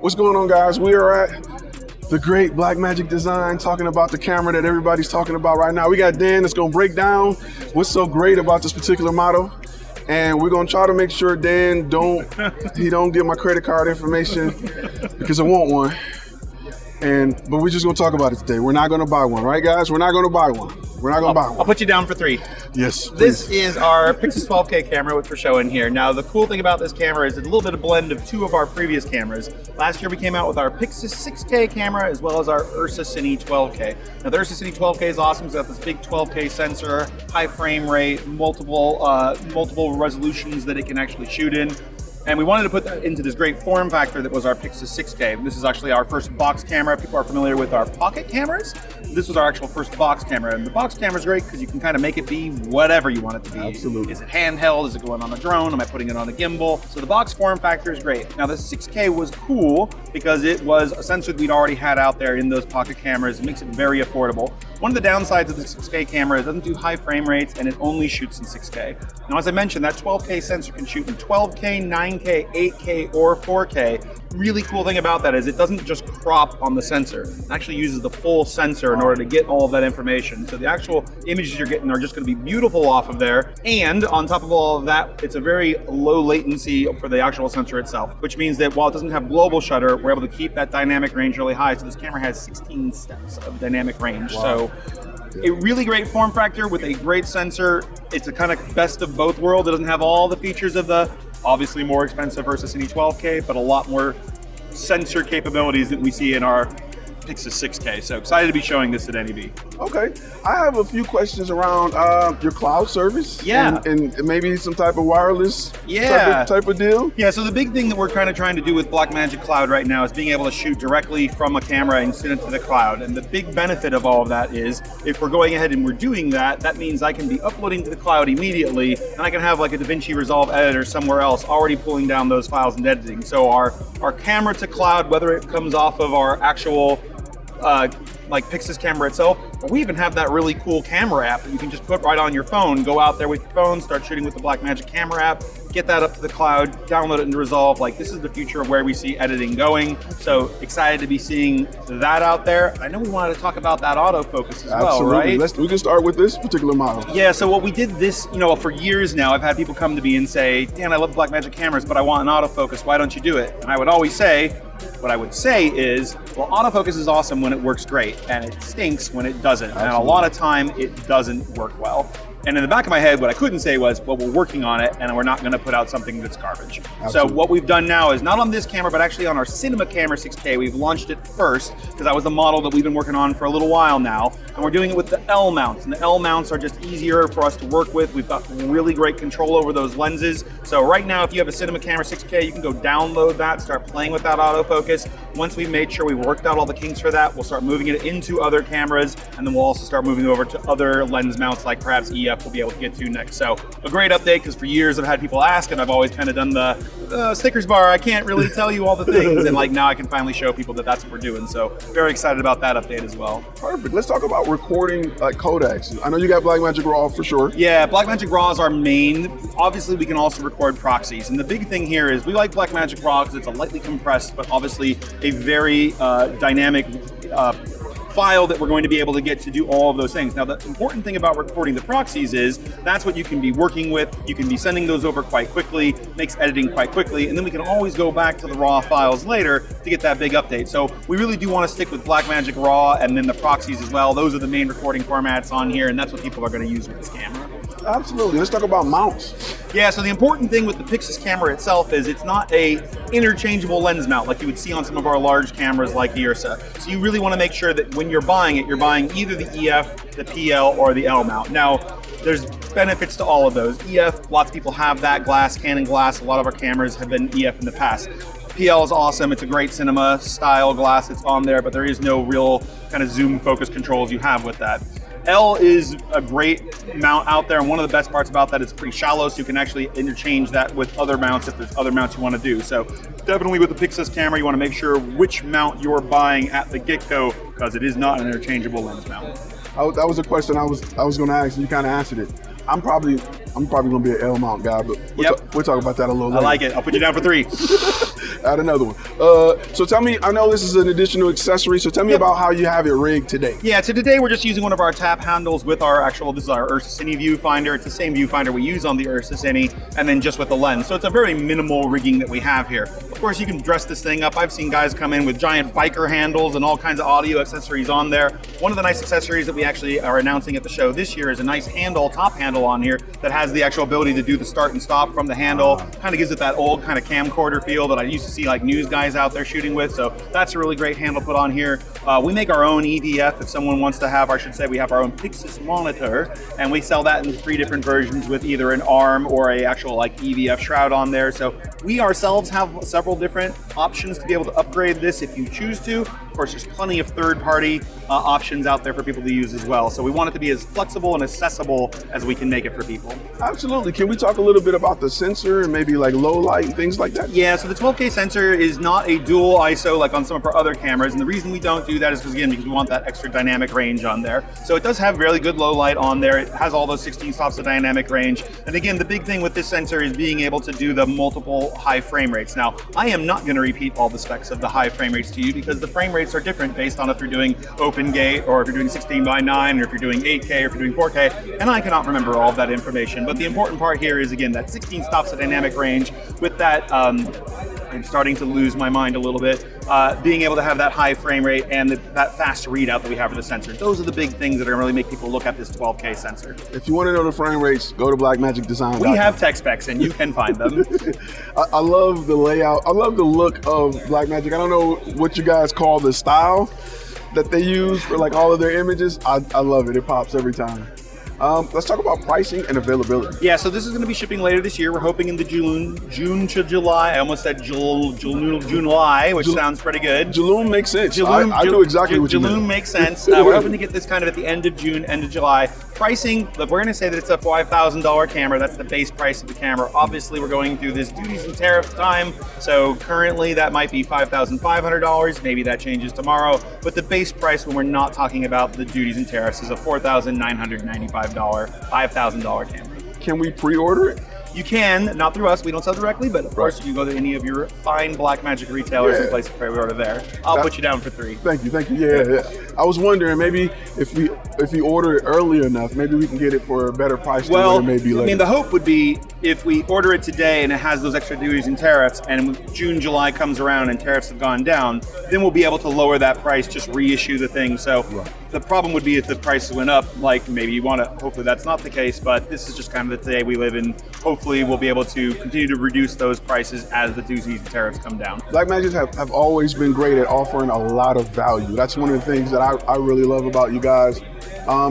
What's going on, guys? We are at the great Blackmagic Design, talking about the camera that everybody's talking about right now. We got Dan that's gonna break down what's so great about this particular model. And we're gonna try to make sure Dan don't get my credit card information because I want one. But we're just gonna talk about it today. We're not gonna buy one, right guys? We're not gonna buy one. We're not gonna buy one. I'll put you down for 3. Yes, please. This is our Pyxis 12K camera, which we're showing here. Now, the cool thing about this camera is it's a little bit of blend of 2 of our previous cameras. Last year, we came out with our Pyxis 6K camera, as well as our URSA Cine 12K. Now, the URSA Cine 12K is awesome. It's got this big 12K sensor, high frame rate, multiple resolutions that it can actually shoot in. And we wanted to put that into this great form factor that was our Pyxis 6K. This is actually our first box camera. People are familiar with our pocket cameras. This was our actual first box camera. And the box camera is great because you can kind of make it be whatever you want it to be. Absolutely. Is it handheld? Is it going on a drone? Am I putting it on a gimbal? So the box form factor is great. Now the 6K was cool because it was a sensor that we'd already had out there in those pocket cameras. It makes it very affordable. One of the downsides of the 6K camera is it doesn't do high frame rates and it only shoots in 6K. Now, as I mentioned, that 12K sensor can shoot in 12K, 9K, 8K, or 4K. Really cool thing about that is it doesn't just crop on the sensor. It actually uses the full sensor in order to get all of that information. So the actual images you're getting are just going to be beautiful off of there. And on top of all of that, it's a very low latency for the actual sensor itself, which means that while it doesn't have global shutter, we're able to keep that dynamic range really high. So this camera has 16 steps of dynamic range. Wow. So a really great form factor with a great sensor. It's a kind of best of both worlds. It doesn't have all the features of the obviously more expensive versus Cine 12K, but a lot more sensor capabilities that we see in our Pyxis 6K. So excited to be showing this at NEB. Okay, I have a few questions around your cloud service. Yeah. And maybe some type of wireless type of deal. Yeah, so the big thing that we're kind of trying to do with Blackmagic Cloud right now is being able to shoot directly from a camera and send it to the cloud. And the big benefit of all of that is if we're going ahead and we're doing that, that means I can be uploading to the cloud immediately, and I can have like a DaVinci Resolve editor somewhere else already pulling down those files and editing. So our camera to cloud, whether it comes off of our actual like Pyxis camera itself, but we even have that really cool camera app that you can just put right on your phone, go out there with your phone, start shooting with the Blackmagic camera app, get that up to the cloud, download it into Resolve. Like, this is the future of where we see editing going. So excited to be seeing that out there. I know we wanted to talk about that autofocus as well, right? We can start with this particular model. Yeah, so what we did this, for years now, I've had people come to me and say, Dan, I love Blackmagic cameras, but I want an autofocus. Why don't you do it? And I would always say, what I would say is, well, autofocus is awesome when it works great, and it stinks when it doesn't. Absolutely. And a lot of time, it doesn't work well. And in the back of my head, what I couldn't say was, well, we're working on it, and we're not going to put out something that's garbage. Absolutely. So what we've done now is not on this camera, but actually on our cinema camera 6K. We've launched it first, because that was the model that we've been working on for a little while now. And we're doing it with the L mounts. And the L mounts are just easier for us to work with. We've got really great control over those lenses. So right now, if you have a cinema camera 6K, you can go download that, start playing with that autofocus. Once we've made sure we've worked out all the kinks for that, we'll start moving it into other cameras, and then we'll also start moving over to other lens mounts, like perhaps EF we'll be able to get to next. So a great update, because for years I've had people ask, and I've always kind of done the Snickers bar, I can't really tell you all the things, and like now I can finally show people that that's what we're doing. So very excited about that update as well. Perfect. Let's talk about recording like codecs. I know you got Blackmagic Raw for sure. Yeah, Blackmagic Raw is our main. Obviously, we can also record proxies, and the big thing here is we like Blackmagic Raw because it's a lightly compressed, but obviously a very dynamic file that we're going to be able to get to do all of those things. Now, the important thing about recording the proxies is that's what you can be working with. You can be sending those over quite quickly, makes editing quite quickly, and then we can always go back to the raw files later to get that big update. So we really do want to stick with Blackmagic Raw and then the proxies as well. Those are the main recording formats on here, and that's what people are going to use with this camera. Absolutely. Let's talk about mounts. Yeah, so the important thing with the Pyxis camera itself is it's not a interchangeable lens mount like you would see on some of our large cameras like the URSA. So you really want to make sure that when you're buying it, you're buying either the EF, the PL, or the L mount. Now, there's benefits to all of those. EF, lots of people have that glass, Canon glass. A lot of our cameras have been EF in the past. PL is awesome. It's a great cinema style glass that's on there, but there is no real kind of zoom focus controls you have with that. L is a great mount out there, and one of the best parts about that is it's pretty shallow, so you can actually interchange that with other mounts if there's other mounts you want to do. So definitely with the Pyxis camera, you want to make sure which mount you're buying at the get-go, because it is not an interchangeable lens mount. That was a question I was going to ask, and you kind of answered it. I'm probably going to be an L mount guy, but we'll talk about that a little later. I like it. I'll put you down for 3. Add another one. So tell me, I know this is an additional accessory, so tell me about how you have it rigged today. Yeah, so today we're just using one of our tap handles with our actual, this is our URSA Cine viewfinder. It's the same viewfinder we use on the URSA Cine, and then just with the lens. So it's a very minimal rigging that we have here. Of course, you can dress this thing up. I've seen guys come in with giant biker handles and all kinds of audio accessories on there. One of the nice accessories that we actually are announcing at the show this year is a nice handle, top handle on here that has the actual ability to do the start and stop from the handle. Kind of gives it that old kind of camcorder feel that I used to see like news guys out there shooting with. So that's a really great handle put on here. We make our own EDF if someone wants to have, I should say, we have our own Pyxis monitor, and we sell that in 3 different versions with either an arm or a actual like EVF shroud on there. So we ourselves have several different options to be able to upgrade this if you choose to. Of course, there's plenty of third-party options out there for people to use as well. So we want it to be as flexible and accessible as we can make it for people. Absolutely. Can we talk a little bit about the sensor and maybe like low light and things like that? Yeah, so the 12K sensor is not a dual ISO like on some of our other cameras. And the reason we don't do that is because we want that extra dynamic range on there. So it does have really good low light on there. It has all those 16 stops of dynamic range. And again, the big thing with this sensor is being able to do the multiple high frame rates. Now, I am not going to repeat all the specs of the high frame rates to you because the frame rates are different based on if you're doing open gate or if you're doing 16:9 or if you're doing 8K or if you're doing 4K, and I cannot remember all of that information. But the important part here is, again, that 16 stops of dynamic range with that, I'm starting to lose my mind a little bit, being able to have that high frame rate and that fast readout that we have for the sensor. Those are the big things that are going to really make people look at this 12K sensor. If you want to know the frame rates, go to Blackmagic Design. We have tech specs and you can find them. I love the layout. I love the look of Blackmagic. I don't know what you guys call the style that they use for like all of their images. I love it. It pops every time. Let's talk about pricing and availability. Yeah, so this is going to be shipping later this year. We're hoping in the June to July. I almost said July, which sounds pretty good. Jaloon makes sense. I know exactly what you mean. Jaloon makes sense. We're hoping to get this kind of at the end of June, end of July. Pricing, look, we're going to say that it's a $5,000 camera. That's the base price of the camera. Obviously, we're going through this duties and tariffs time. So currently that might be $5,500. Maybe that changes tomorrow. But the base price when we're not talking about the duties and tariffs is a $4,995, $5,000 camera. Can we pre-order it? You can, not through us, we don't sell directly, but of course you can go to any of your fine Blackmagic retailers and place a pre-order there. I'll put you down for 3. Thank you. Yeah. I was wondering, maybe if we order it early enough, maybe we can get it for a better price than what it may be later. I mean, the hope would be if we order it today and it has those extra duties and tariffs, and June, July comes around and tariffs have gone down, then we'll be able to lower that price, just reissue the thing. So the problem would be if the prices went up, like maybe you want to, hopefully that's not the case, but this is just kind of the day we live in. Hopefully we'll be able to continue to reduce those prices as the duties and tariffs come down. Blackmagic have always been great at offering a lot of value. That's one of the things that I really love about you guys,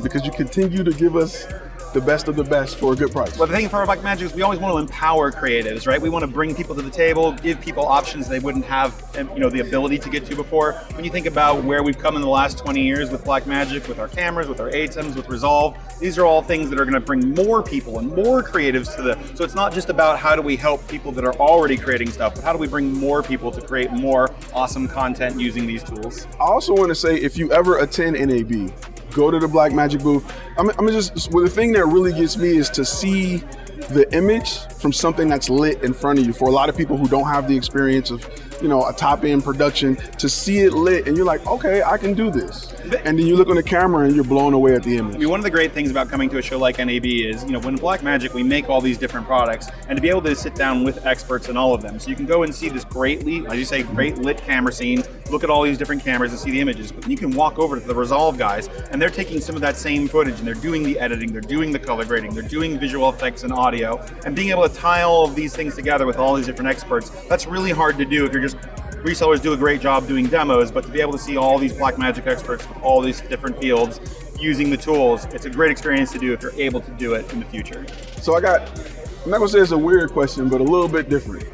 because you continue to give us the best of the best for a good price. Well, the thing for Blackmagic is we always want to empower creatives, right? We want to bring people to the table, give people options they wouldn't have, the ability to get to before. When you think about where we've come in the last 20 years with Blackmagic, with our cameras, with our ATEMs, with Resolve, these are all things that are going to bring more people and more creatives to so it's not just about how do we help people that are already creating stuff, but how do we bring more people to create more awesome content using these tools. I also want to say, if you ever attend NAB, go to the Blackmagic booth. The thing that really gets me is to see the image from something that's lit in front of you. For a lot of people who don't have the experience of, a top-end production, to see it lit and you're like, okay, I can do this. And then you look on the camera and you're blown away at the image. I mean, one of the great things about coming to a show like NAB is, when Blackmagic, we make all these different products, and to be able to sit down with experts in all of them. So you can go and see this great lit camera scene, look at all these different cameras and see the images. But then you can walk over to the Resolve guys, and they're taking some of that same footage and they're doing the editing, they're doing the color grading, they're doing visual effects and audio, and being able to tie all of these things together with all these different experts, that's really hard to do if you're just resellers do a great job doing demos, but to be able to see all these Blackmagic experts with all these different fields using the tools, it's a great experience to do if you're able to do it in the future. So I'm not gonna say it's a weird question, but a little bit different.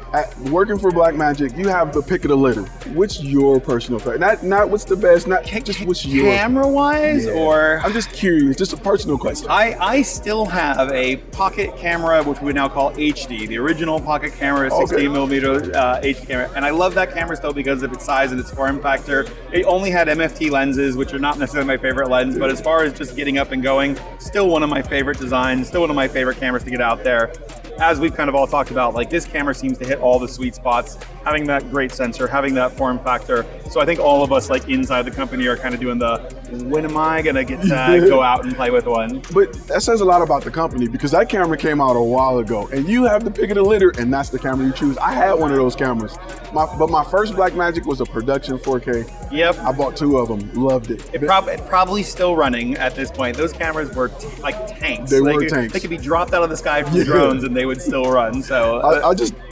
Working for Blackmagic, you have the pick of the litter. What's your personal favorite? Not what's the best, not just what's your camera-wise, or I'm just curious, just a personal question. I still have a pocket camera, which we now call HD, the original pocket camera, 16mm HD camera, and I love that camera still because of its size and its form factor. It only had MFT lenses, which are not necessarily my favorite lens, but as far as just getting up and going, still one of my favorite designs, still one of my favorite cameras to get out there. as we've kind of all talked about, like this camera seems to hit all the sweet spots, having that great sensor, having that form factor. So I think all of us like inside the company are kind of doing the, when am I gonna get to go out and play with one? But that says a lot about the company, because that camera came out a while ago and you have the pick of the litter and that's the camera you choose. I had one of those cameras, but my first Blackmagic was a production 4K. Yep. I bought 2 of them, loved it. It probably still running at this point. Those cameras were like tanks. They were tanks. They could be dropped out of the sky from drones and they would still run. So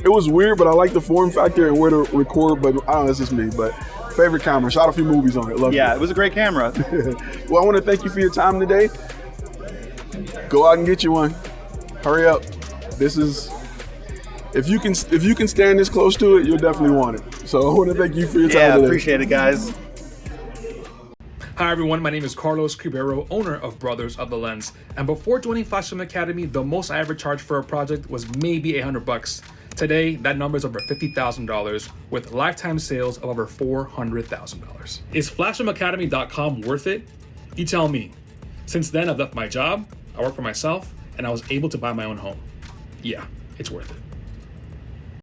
it was weird, but I like the form factor and where to record, but I don't know, that's just me. But favorite camera, shot a few movies on it, loved it. Yeah, it was a great camera. Well, I want to thank you for your time today. Go out and get you one. Hurry up. This is, if you can stand this close to it, you'll definitely want it. So I want to thank you for your time today. Yeah, appreciate it, guys. Hi everyone, my name is Carlos Cribero, owner of Brothers of the Lens. And before joining FlashFilm Academy, the most I ever charged for a project was maybe $800. Today, that number is over $50,000 with lifetime sales of over $400,000. Is FlashFilmAcademy.com worth it? You tell me. Since then, I've left my job, I work for myself, and I was able to buy my own home. Yeah, it's worth it.